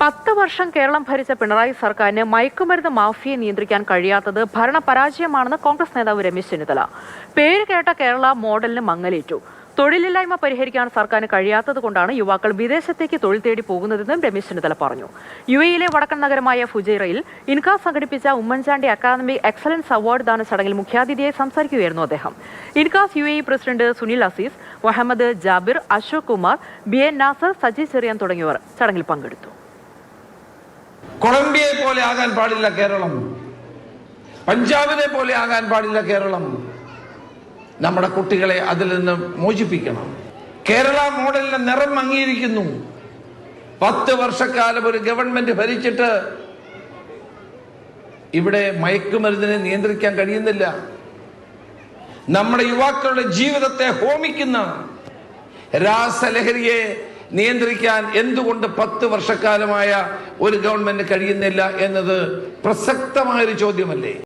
10 വർഷം കേരളം ഭരിച്ച പിണറായി സർക്കാരിന് മയക്കുമരുന്ന് മാഫിയെ നിയന്ത്രിക്കാൻ കഴിയാത്തത് ഭരണപരാജയമാണെന്ന് കോൺഗ്രസ് നേതാവ് രമേശ് ചെന്നിത്തല. പേര് കേട്ട കേരള മോഡലിന് മങ്ങലേറ്റു. തൊഴിലില്ലായ്മ പരിഹരിക്കാൻ സർക്കാരിന് കഴിയാത്തതുകൊണ്ടാണ് യുവാക്കൾ വിദേശത്തേക്ക് തൊഴിൽ തേടി പോകുന്നതെന്നും രമേശ് ചെന്നിത്തല പറഞ്ഞു. യുഎഇയിലെ വടക്കൻ നഗരമായ ഫുജൈറയിൽ ഇൻകാസ് സംഘടിപ്പിച്ച ഉമ്മൻചാണ്ടി അക്കാദമിക് എക്സലൻസ് അവാർഡ് ദാന ചടങ്ങിൽ മുഖ്യാതിഥിയായി സംസാരിക്കുകയായിരുന്നു അദ്ദേഹം. INCAS UAE president Sunil Aziz, Muhammad Jabir, Ashok Kumar, BN Nasar, Saji Cherian തുടങ്ങിയവർ ചടങ്ങിൽ പങ്കെടുത്തു. കൊളംബിയയെ പോലെ ആകാൻ പാടില്ല കേരളം, പഞ്ചാബിനെ പോലെ ആകാൻ പാടില്ല കേരളം. നമ്മുടെ കുട്ടികളെ അതിൽ നിന്ന് മോചിപ്പിക്കണം. കേരള മോഡലിന്റെ നിറം മങ്ങിയിരിക്കുന്നു. 10 വർഷക്കാലം ഒരു ഗവൺമെന്റ് ഭരിച്ചിട്ട് ഇവിടെ മയക്കുമരുന്നിനെ നിയന്ത്രിക്കാൻ കഴിയുന്നില്ല. നമ്മുടെ യുവാക്കളുടെ ജീവിതത്തെ ഹോമിക്കുന്ന രാസലഹരിയെ നിയന്ത്രിക്കാൻ എന്തുകൊണ്ട് 10 വർഷക്കാലമായ ഒരു ഗവൺമെന്റ് കഴിയുന്നില്ല എന്നത് പ്രസക്തമായൊരു ചോദ്യമല്ലേ?